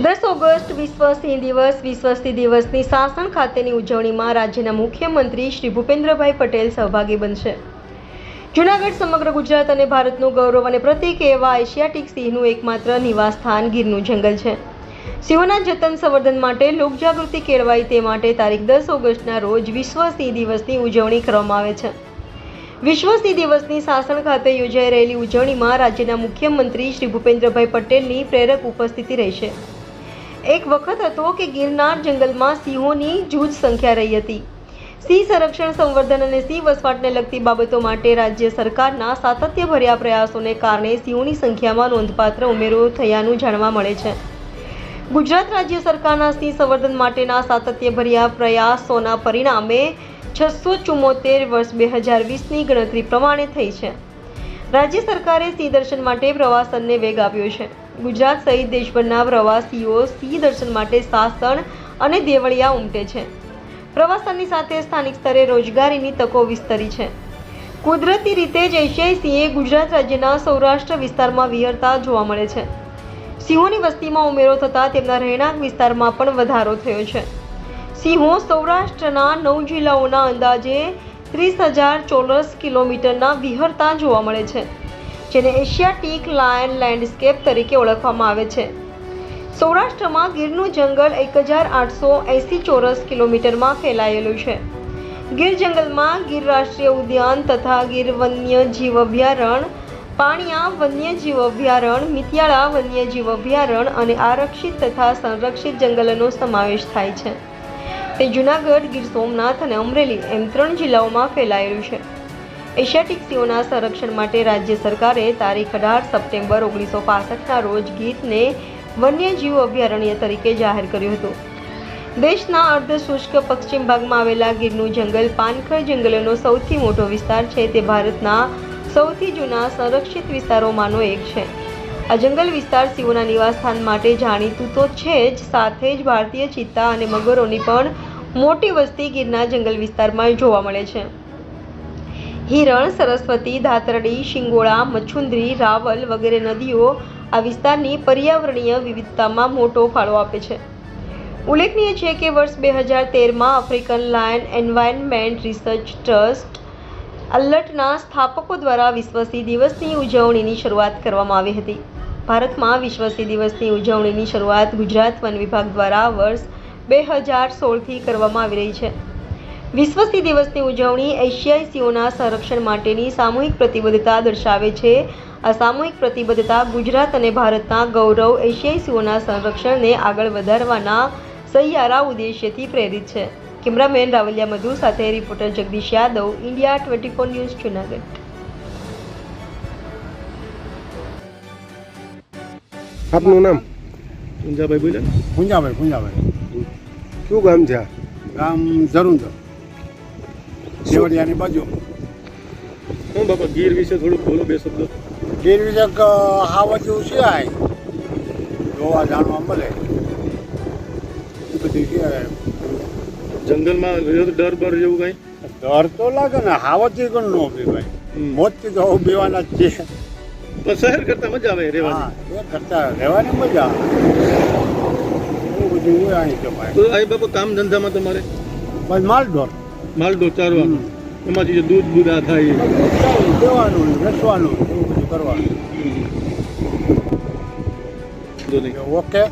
10 August વિશ્વ સિંહ દિવસ. વિશ્વ સિંહ દિવસની સાસણ ખાતેની ઉજવણીમાં રાજ્યના મુખ્યમંત્રી શ્રી ભૂપેન્દ્રભાઈ પટેલ સહભાગી બનશે. જૂનાગઢ સમગ્ર ગુજરાત અને ભારતનું ગૌરવ અને પ્રતીક એવા એશિયાટિક સિંહનું એકમાત્ર નિવાસસ્થાન ગીરનું જંગલ છે. સિંહોના જતન સંવર્ધન માટે લોકજાગૃતિ કેળવાય તે માટે તારીખ 10 ઓગસ્ટના રોજ વિશ્વ સિંહ દિવસની ઉજવણી કરવામાં આવે છે. વિશ્વ સિંહ દિવસની સાસણ ખાતે યોજાઈ રહેલી ઉજવણીમાં રાજ્યના મુખ્યમંત્રી શ્રી ભૂપેન્દ્રભાઈ પટેલની પ્રેરક ઉપસ્થિતિ રહેશે. એક વખત હતો કે ગિરનાર જંગલમાં સિંહોની જૂજ સંખ્યા રહી હતી. સિંહ સંરક્ષણ, સંવર્ધન અને સિંહ વસવાટને લગતી બાબતો માટે રાજ્ય સરકારના સાતત્યભર્યા પ્રયાસોને કારણે સિંહોની સંખ્યામાં નોંધપાત્ર ઉમેરો થયાનું જાણવા મળે છે. ગુજરાત રાજ્ય સરકારના સિંહ સંવર્ધન માટેના સાતત્યભર્યા પ્રયાસોના પરિણામે 674 વર્ષ 2020ની ગણતરી પ્રમાણે થઈ છે. રાજ્ય સરકારે સિંહ દર્શન માટે પ્રવાસનને વેગ આપ્યો છે. ગુજરાત સહિત દેશભરના પ્રવાસીઓ સિંહ દર્શન માટે સાસણ અને દેવળિયા ઉમટે છે. પ્રવાસનની સાથે સ્થાનિક સ્તરે રોજગારીની તકો વિસ્તરી છે. કુદરતી રીતે જ એશિયાઈ સિંહ ગુજરાત રાજ્યના સૌરાષ્ટ્ર વિસ્તારમાં વિહરતા જોવા મળે છે. સિંહોની વસ્તીમાં ઉમેરો થતાં તેમના રહેણાંક વિસ્તારમાં પણ વધારો થયો છે. સિંહો સૌરાષ્ટ્રના 9 જિલ્લાઓના અંદાજે 30,000 ચોરસ કિલોમીટરના વિહરતા જોવા મળે છે, જેને એશિયાટિક લાયન લેન્ડસ્કેપ તરીકે ઓળખવામાં આવે છે. સૌરાષ્ટ્રમાં ગીરનું જંગલ 1,880 ચોરસ કિલોમીટરમાં ફેલાયેલું છે. ગીર જંગલમાં ગીર રાષ્ટ્રીય ઉદ્યાન તથા ગીર વન્યજીવ અભયારણ્ય, પાણિયા વન્યજીવ અભયારણ્ય, મિતિયાળા વન્યજીવ અભયારણ્ય અને આરક્ષિત તથા સંરક્ષિત જંગલોનો સમાવેશ થાય છે. તે જૂનાગઢ, ગીર સોમનાથ અને અમરેલી એમ 3 જિલ્લાઓમાં ફેલાયેલું છે. એશિયાટિક સિંહોના સંરક્ષણ માટે રાજ્ય સરકારે તારીખ 18 સપ્ટેમ્બર 1965ના રોજ ગીરને વન્યજીવ અભયારણ્ય તરીકે જાહેર કર્યું હતું. દેશના અર્ધશુષ્ક પશ્ચિમ ભાગમાં આવેલા ગીરનું જંગલ પાનખર જંગલોનો સૌથી મોટો વિસ્તાર છે. તે ભારતના સૌથી જૂના સંરક્ષિત વિસ્તારોમાંનો એક છે. આ જંગલ વિસ્તાર સિંહોના નિવાસસ્થાન માટે જાણીતું તો છે જ, સાથે જ ભારતીય ચિત્તા અને મગરોની પણ મોટી વસ્તી ગીરના જંગલ વિસ્તારમાં જોવા મળે છે. હિરણ, સરસ્વતી, ધાતરડી, શિંગોળા, મચ્છુંદરી, રાવલ વગેરે નદીઓ આ વિસ્તારની પર્યાવરણીય વિવિધતામાં મોટો ફાળો આપે છે. ઉલ્લેખનીય છે કે વર્ષ 2013માં African lion environment research trust અલ્લટના સ્થાપકો દ્વારા વિશ્વ સિંહ દિવસની ઉજવણીની શરૂઆત કરવામાં આવી હતી. ભારતમાં વિશ્વ સિંહ દિવસની ઉજવણીની શરૂઆત ગુજરાત વન વિભાગ દ્વારા વર્ષ 2016થી કરવામાં આવી રહી છે. વિશ્વ સિંહ દિવસની ઉજવણી એશિયાઈ સિંહોના સંરક્ષણ માટેની સામૂહિક પ્રતિબદ્ધતા દર્શાવે છે. આ સામૂહિક પ્રતિબદ્ધતા ગુજરાત અને ભારતના ગૌરવ એશિયાઈ સિંહોના સંરક્ષણને આગળ વધારવાના સહિયારા ઉદ્દેશ્યથી પ્રેરિત છે. કેમેરામેન રાવલિયા મધુ સાથે reporter Jagdish Yadav, India 24 news, Junagadh. આપનું નામ? પૂંજાભાઈ બોલે. પૂંજાભાઈ શું ગામ છે? ગામ ઝરુંદર, દેવળિયાની બાજુ. હું બાપા ગીર વિશે થોડુંક બોલો, 2 શબ્દો. ગીર વિશે હાવજુ છે, જોવા જાણવા મળે એ બધી છે. જંગલમાં ડર બર જેવું કઈ? ડર તો લાગે ને, હાવજથી પણ ન પીવાય. મોતથી તો પીવાના જ છે. પણ શહેર કરતા મજા આવે રહેવાની. એ કરતા રહેવાની મજા આવે. એવું બધું હોય અહીં કે ભાઈ. તો અહીં બાપા કામ ધંધામાં તમારે બસ માલઢોર માલઢોર ચારવાનું, એમાંથી જે દૂધ બુધા થાય દેવાનું, વેચવાનું, એવું બધું કરવાનું. એ ઓકે.